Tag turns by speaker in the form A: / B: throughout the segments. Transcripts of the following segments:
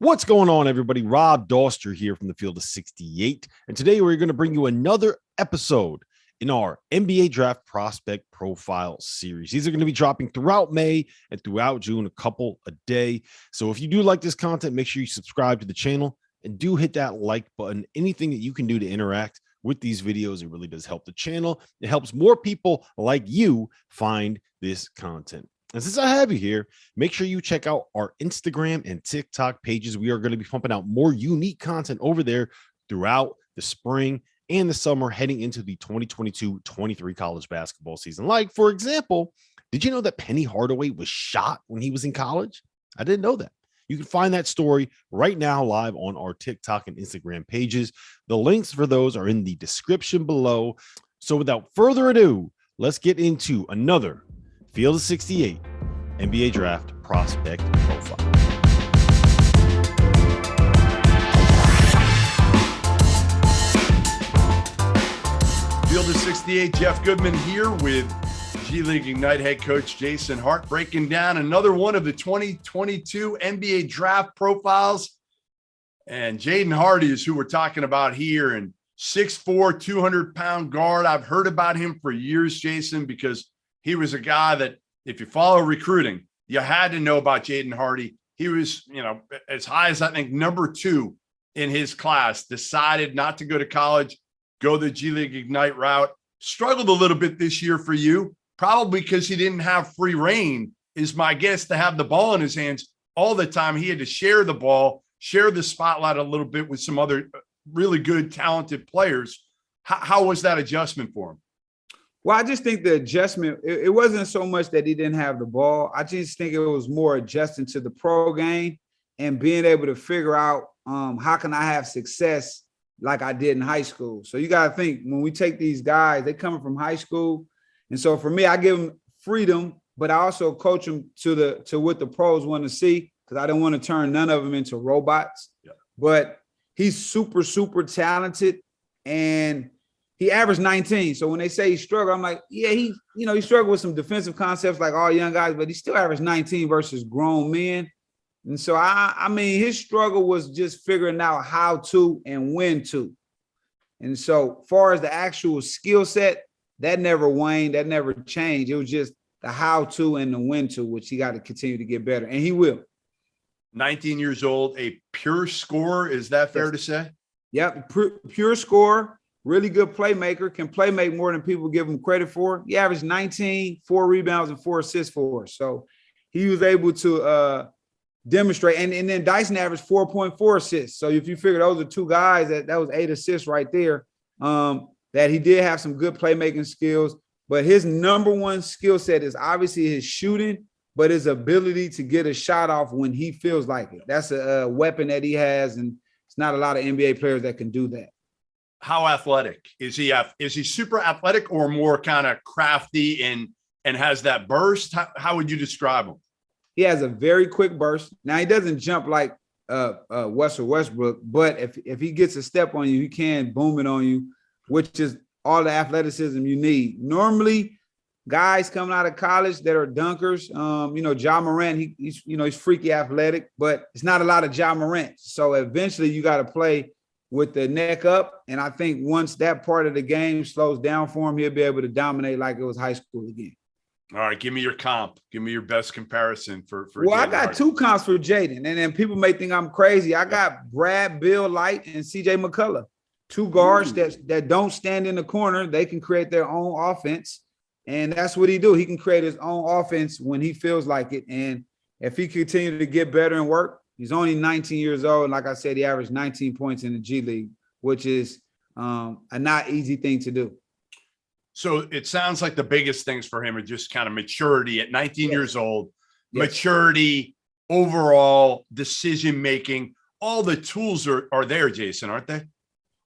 A: What's going on, everybody? Rob Doster here from the Field of 68. And today we're going to bring you another episode in our NBA Draft Prospect Profile series. These are going to be dropping throughout May and throughout June, a couple a day. So if you do like this content, make sure you subscribe to the channel and do hit that like button. Anything that you can do to interact with these videos, it really does help the channel. It helps more people like you find this content. And since I have you here, make sure you check out our Instagram and TikTok pages. We are going to be pumping out more unique content over there throughout the spring and the summer heading into the 2022-23 college basketball season. Like, for example, did you know that Penny Hardaway was shot when he was in college? I didn't know that. You can find that story right now live on our TikTok and Instagram pages. The links for those are in the description below. So without further ado, let's get into another Field of 68 NBA Draft Prospect Profile.
B: Field of 68, Jeff Goodman here with G League Ignite head coach Jason Hart, breaking down another one of the 2022 NBA Draft Profiles. And Jaden Hardy is who we're talking about here, and 6'4", 200-pound guard. I've heard about him for years, Jason, because he was a guy that, if you follow recruiting, you had to know about Jaden Hardy. He was, as high as I think number 2 in his class, decided not to go to college, go the G League Ignite route. Struggled a little bit this year for you, probably because he didn't have free reign, is my guess, to have the ball in his hands all the time. He had to share the ball, share the spotlight a little bit with some other really good, talented players. How was that adjustment for him?
C: Well, I just think the adjustment, it wasn't so much that he didn't have the ball. I just think it was more adjusting to the pro game and being able to figure out how can I have success like I did in high school. So you got to think, when we take these guys, they coming from high school. And so for me, I give them freedom, but I also coach them to what the pros want to see, because I don't want to turn none of them into robots. Yeah. But he's super, super talented, and he averaged 19. So when they say he struggled, I'm like, yeah, he struggled with some defensive concepts like all young guys, but he still averaged 19 versus grown men. And so, I mean, his struggle was just figuring out how to and when to. And so far as the actual skill set, that never waned, that never changed. It was just the how to and the when to, which he got to continue to get better. And he will.
B: 19 years old, a pure scorer. Is that fair to say?
C: Yep, pure scorer. Really good playmaker, can play make more than people give him credit for. He averaged 19, 4 rebounds, and 4 assists for us. So he was able to demonstrate. And then Dyson averaged 4.4 assists. So if you figure those are two guys, that was 8 assists right there, that he did have some good playmaking skills. But his number one skill set is obviously his shooting, but his ability to get a shot off when he feels like it. That's a weapon that he has, and it's not a lot of NBA players that can do that.
B: How athletic is he? Is he super athletic or more kind of crafty and has that burst? How would you describe him?
C: He has a very quick burst. Now, he doesn't jump like Russell Westbrook, but if he gets a step on you, he can boom it on you, which is all the athleticism you need. Normally, guys coming out of college that are dunkers, Ja Morant, he's freaky athletic, but it's not a lot of Ja Morant. So eventually you got to play with the neck up. And I think once that part of the game slows down for him, he'll be able to dominate like it was high school again.
B: All right, give me your comp. Give me your best comparison for
C: Well,
B: Jaden
C: I got
B: Hardy.
C: 2 comps for Jaden, and then people may think I'm crazy. I got Brad Bill Light and CJ McCullough, 2 guards that don't stand in the corner. They can create their own offense, and that's what he do. He can create his own offense when he feels like it, and if he continue to get better and work, he's only 19 years old. And like I said, he averaged 19 points in the G League, which is a not easy thing to do.
B: So it sounds like the biggest things for him are just kind of maturity at 19 years old, maturity, overall decision-making. All the tools are there, Jason, aren't they?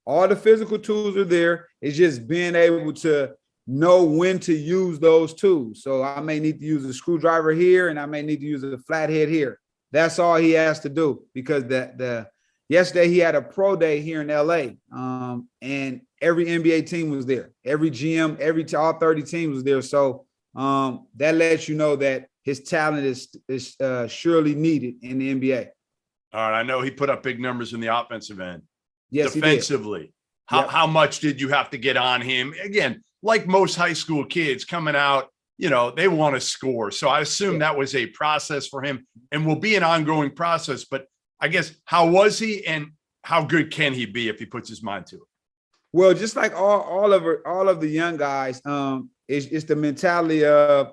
C: All the physical tools are there. It's just being able to know when to use those tools. So I may need to use a screwdriver here, and I may need to use a flathead here. That's all he has to do, because yesterday he had a pro day here in LA, and every NBA team was there. Every GM, all 30 teams was there. So that lets you know that his talent is surely needed in the NBA.
B: All right. I know he put up big numbers in the offensive end.
C: Yes,
B: Defensively, how much did you have to get on him? Again, like most high school kids coming out, they want to score. So I assume that was a process for him and will be an ongoing process. But I guess, how was he and how good can he be if he puts his mind to it?
C: Well, just like all of the young guys, it's the mentality of,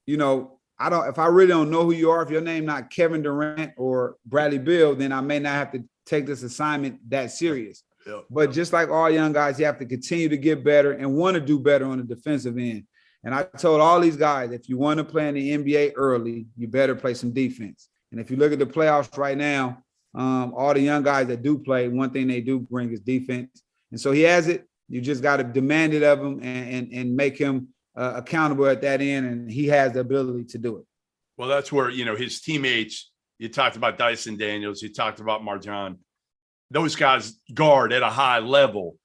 C: if I really don't know who you are, if your name not Kevin Durant or Bradley Beal, then I may not have to take this assignment that serious.
B: Yep.
C: But just like all young guys, you have to continue to get better and want to do better on the defensive end. And I told all these guys, if you want to play in the NBA early, you better play some defense. And if you look at the playoffs right now, all the young guys that do play, one thing they do bring is defense. And so he has it. You just got to demand it of him and make him accountable at that end. And he has the ability to do it.
B: Well, that's where, his teammates, you talked about Dyson Daniels, you talked about Marjan. Those guys guard at a high level.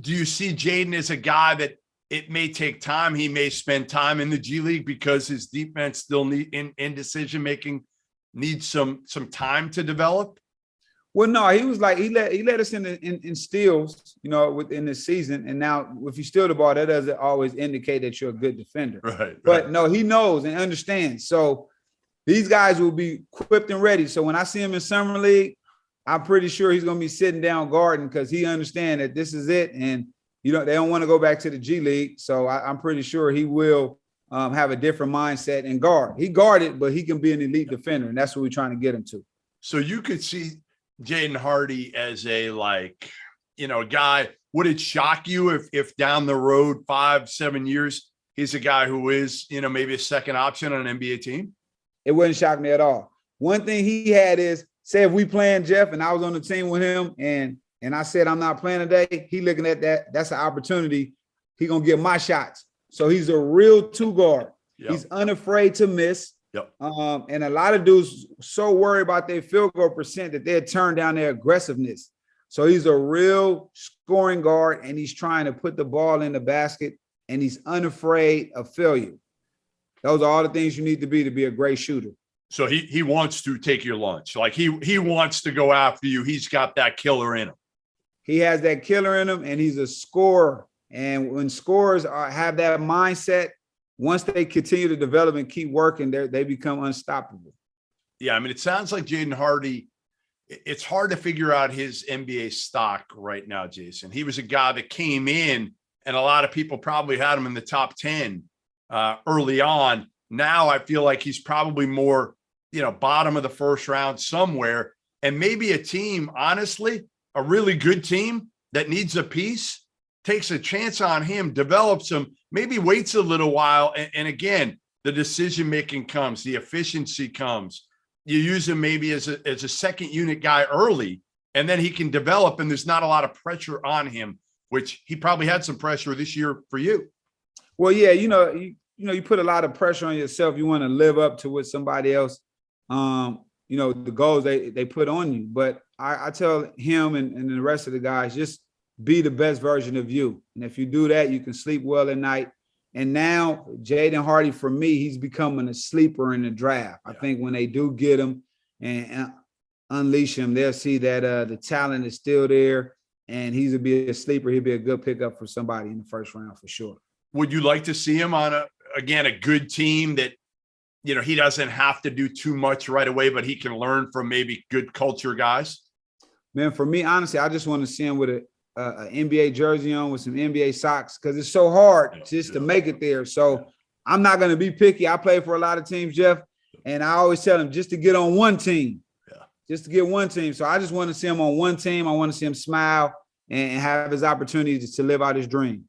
B: Do you see Jaden as a guy that it may take time? He may spend time in the G League because his defense still in decision-making needs some time to develop?
C: Well, no, he was like, he let us in steals, within the season. And now if you steal the ball, that doesn't always indicate that you're a good defender.
B: Right.
C: But no, he knows and understands. So these guys will be equipped and ready. So when I see him in summer league, I'm pretty sure he's going to be sitting down guarding because he understands that this is it. And, they don't want to go back to the G League. So I'm pretty sure he will have a different mindset and guard. He guarded, but he can be an elite defender. And that's what we're trying to get him to.
B: So you could see Jaden Hardy as a guy. Would it shock you if down the road 5-7 years, he's a guy who is, maybe a second option on an NBA team?
C: It wouldn't shock me at all. One thing he had is, say if we playing Jeff and I was on the team with him and I said I'm not playing today, he looking at that. That's an opportunity. He gonna get my shots. So he's a real two guard. Yep. He's unafraid to miss.
B: Yep.
C: And a lot of dudes so worried about their field goal percent that they'll turn down their aggressiveness. So he's a real scoring guard and he's trying to put the ball in the basket and he's unafraid of failure. Those are all the things you need to be a great shooter.
B: So he wants to take your lunch. Like he wants to go after you. He's got that killer in him.
C: He has that killer in him and he's a scorer. And when scorers have that mindset, once they continue to develop and keep working, they become unstoppable.
B: Yeah, I mean, it sounds like Jaden Hardy, it's hard to figure out his NBA stock right now, Jason. He was a guy that came in and a lot of people probably had him in the top 10 early on. Now I feel like he's probably more, bottom of the first round somewhere. And maybe a team, honestly, a really good team that needs a piece, takes a chance on him, develops him, maybe waits a little while. And again, the decision-making comes, the efficiency comes. You use him maybe as a second unit guy early, and then he can develop and there's not a lot of pressure on him, which he probably had some pressure this year for you.
C: Well, yeah, you put a lot of pressure on yourself. You want to live up to what somebody else, the goals they put on you. But I tell him and the rest of the guys, just be the best version of you. And if you do that, you can sleep well at night. And now Jaden Hardy, for me, he's becoming a sleeper in the draft. Yeah. I think when they do get him and unleash him, they'll see that the talent is still there and he's be a sleeper. He'll be a good pickup for somebody in the first round for sure.
B: Would you like to see him on a good team that, he doesn't have to do too much right away, but he can learn from maybe good culture guys?
C: Man, for me, honestly, I just want to see him with an NBA jersey on with some NBA socks because it's so hard to make it there. So I'm not going to be picky. I play for a lot of teams, Jeff, and I always tell them just to get on one team, just to get one team. So I just want to see him on one team. I want to see him smile and have his opportunities to live out his dreams.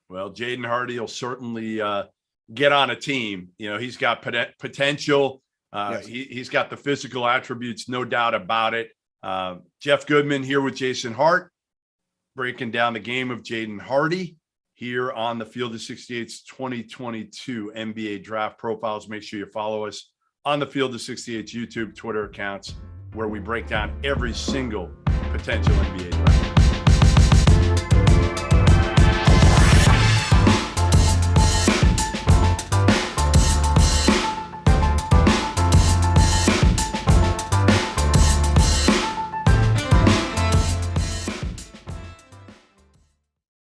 C: Well,
B: Jaden Hardy will certainly get on a team. He's got potential.
C: Yes.
B: He's got the physical attributes, no doubt about it. Jeff Goodman here with Jason Hart, breaking down the game of Jaden Hardy here on the Field of 68's 2022 NBA Draft Profiles. Make sure you follow us on the Field of 68's YouTube, Twitter accounts, where we break down every single potential NBA draft.